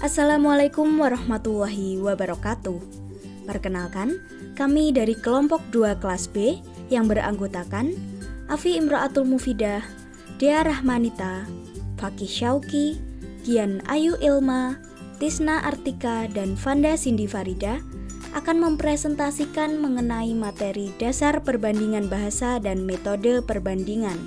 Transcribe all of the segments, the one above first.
Assalamualaikum warahmatullahi wabarakatuh. Perkenalkan, kami dari kelompok 2 kelas B yang beranggotakan Afi Imraatul Mufidah, Dea Rahmanita, Fakih Syauki, Gian Ayu Ilma, Tisna Artika, dan Vanda Cindy Farida akan mempresentasikan mengenai materi dasar perbandingan bahasa dan metode perbandingan.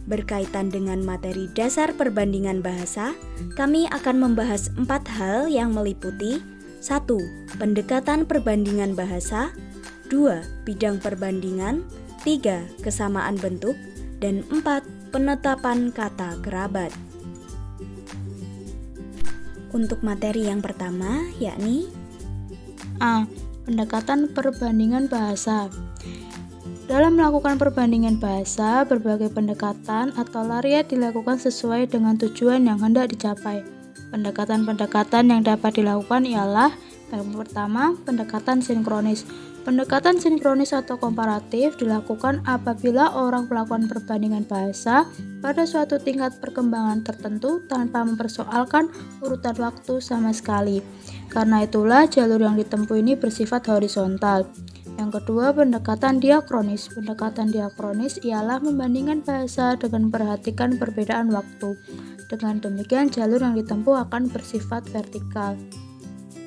Berkaitan dengan materi dasar perbandingan bahasa, kami akan membahas 4 hal yang meliputi 1. Pendekatan perbandingan bahasa 2. Bidang perbandingan 3. Kesamaan bentuk dan 4. Penetapan kata kerabat. Untuk materi yang pertama yakni A. Pendekatan perbandingan bahasa. Dalam melakukan perbandingan bahasa, berbagai pendekatan atau lariat dilakukan sesuai dengan tujuan yang hendak dicapai. Pendekatan-pendekatan yang dapat dilakukan ialah yang pertama, pendekatan sinkronis. Pendekatan sinkronis atau komparatif dilakukan apabila orang melakukan perbandingan bahasa pada suatu tingkat perkembangan tertentu tanpa mempersoalkan urutan waktu sama sekali. Karena itulah jalur yang ditempuh ini bersifat horizontal. Yang kedua, pendekatan diakronis. Pendekatan diakronis ialah membandingkan bahasa dengan memperhatikan perbedaan waktu. Dengan demikian, jalur yang ditempuh akan bersifat vertikal.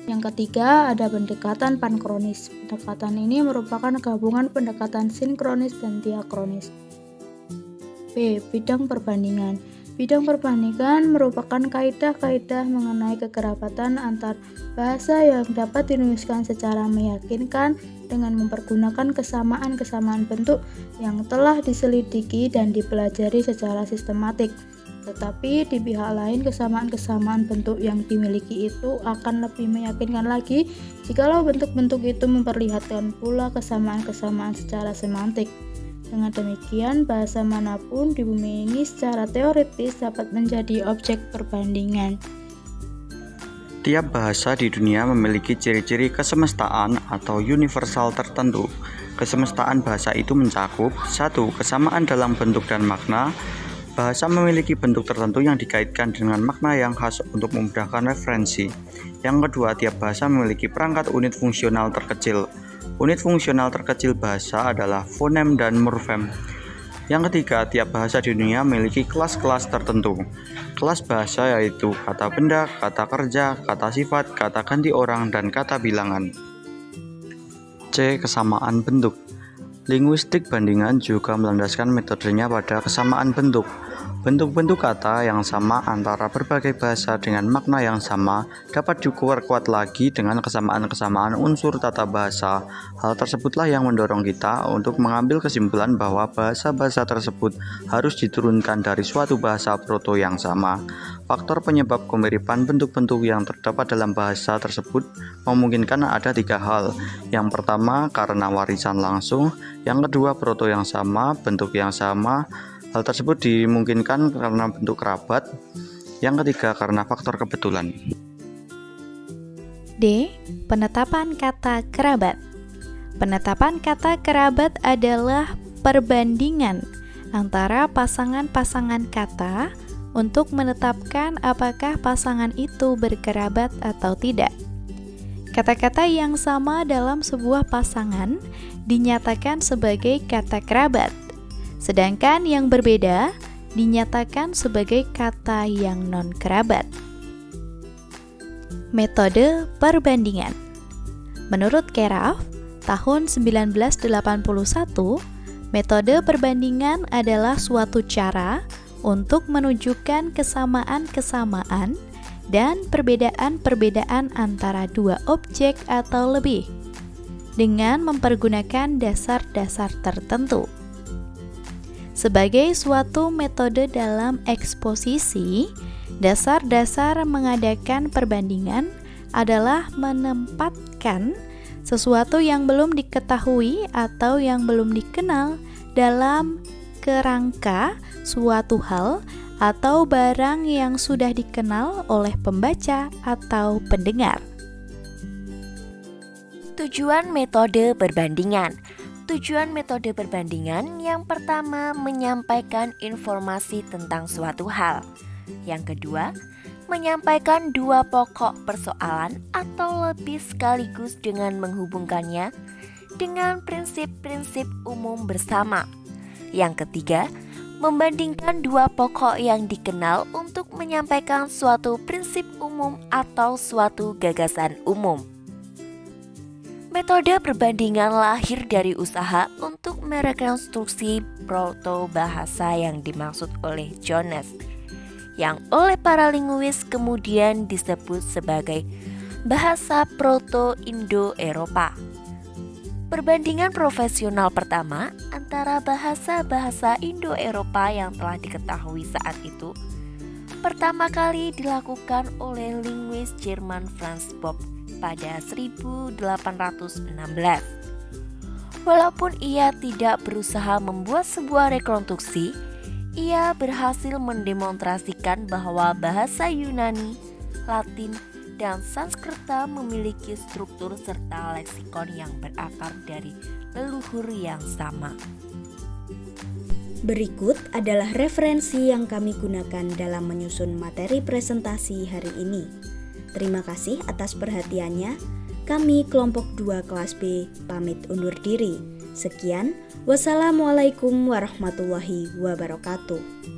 Yang ketiga, ada pendekatan pankronis. Pendekatan ini merupakan gabungan pendekatan sinkronis dan diakronis. B. Bidang perbandingan. Bidang perbandingan merupakan kaidah-kaidah mengenai kekerabatan antar bahasa yang dapat dirumuskan secara meyakinkan dengan mempergunakan kesamaan-kesamaan bentuk yang telah diselidiki dan dipelajari secara sistematik. Tetapi di pihak lain, kesamaan-kesamaan bentuk yang dimiliki itu akan lebih meyakinkan lagi jikalau bentuk-bentuk itu memperlihatkan pula kesamaan-kesamaan secara semantik. Dengan demikian, bahasa manapun di bumi ini secara teoritis dapat menjadi objek perbandingan. Tiap bahasa di dunia memiliki ciri-ciri kesemestaan atau universal tertentu. Kesemestaan bahasa itu mencakup 1. Kesamaan dalam bentuk dan makna. Bahasa memiliki bentuk tertentu yang dikaitkan dengan makna yang khas untuk memudahkan referensi. Yang kedua, tiap bahasa memiliki perangkat unit fungsional terkecil. Unit fungsional terkecil bahasa adalah fonem dan morfem. Yang ketiga, tiap bahasa di dunia memiliki kelas-kelas tertentu. Kelas bahasa yaitu kata benda, kata kerja, kata sifat, kata ganti orang, dan kata bilangan. C. Kesamaan bentuk. Linguistik bandingan juga melandaskan metodenya pada kesamaan bentuk. Bentuk-bentuk kata yang sama antara berbagai bahasa dengan makna yang sama dapat diperkuat lagi dengan kesamaan-kesamaan unsur tata bahasa. Hal tersebutlah yang mendorong kita untuk mengambil kesimpulan bahwa bahasa-bahasa tersebut harus diturunkan dari suatu bahasa proto yang sama. Faktor penyebab kemiripan bentuk-bentuk yang terdapat dalam bahasa tersebut memungkinkan ada 3 hal. Yang pertama, karena warisan langsung. Yang kedua, proto yang sama, bentuk yang sama. Hal tersebut dimungkinkan karena bentuk kerabat. Yang ketiga, karena faktor kebetulan. D. Penetapan kata kerabat. Penetapan kata kerabat adalah perbandingan antara pasangan-pasangan kata untuk menetapkan apakah pasangan itu berkerabat atau tidak. Kata-kata yang sama dalam sebuah pasangan dinyatakan sebagai kata kerabat, sedangkan yang berbeda dinyatakan sebagai kata yang non-kerabat. Metode perbandingan. Menurut Keraf, tahun 1981, metode perbandingan adalah suatu cara untuk menunjukkan kesamaan-kesamaan dan perbedaan-perbedaan antara dua objek atau lebih dengan mempergunakan dasar-dasar tertentu. Sebagai suatu metode dalam eksposisi, dasar-dasar mengadakan perbandingan adalah menempatkan sesuatu yang belum diketahui atau yang belum dikenal dalam kerangka suatu hal atau barang yang sudah dikenal oleh pembaca atau pendengar. Tujuan metode perbandingan. Tujuan metode perbandingan yang pertama menyampaikan informasi tentang suatu hal. Yang kedua, menyampaikan dua pokok persoalan atau lebih sekaligus dengan menghubungkannya dengan prinsip-prinsip umum bersama. Yang ketiga, membandingkan dua pokok yang dikenal untuk menyampaikan suatu prinsip umum atau suatu gagasan umum. Metode perbandingan lahir dari usaha untuk merekonstruksi proto-bahasa yang dimaksud oleh Jones, yang oleh para linguis kemudian disebut sebagai bahasa Proto-Indo-Eropa. Perbandingan profesional pertama antara bahasa-bahasa Indo-Eropa yang telah diketahui saat itu pertama kali dilakukan oleh linguis Jerman Franz Bopp pada 1816. Walaupun ia tidak berusaha membuat sebuah rekonstruksi, ia berhasil mendemonstrasikan bahwa bahasa Yunani, Latin, dan Sanskerta memiliki struktur serta leksikon yang berakar dari leluhur yang sama. Berikut adalah referensi yang kami gunakan dalam menyusun materi presentasi hari ini. Terima kasih atas perhatiannya. Kami kelompok 2 kelas B pamit undur diri. Sekian, wassalamualaikum warahmatullahi wabarakatuh.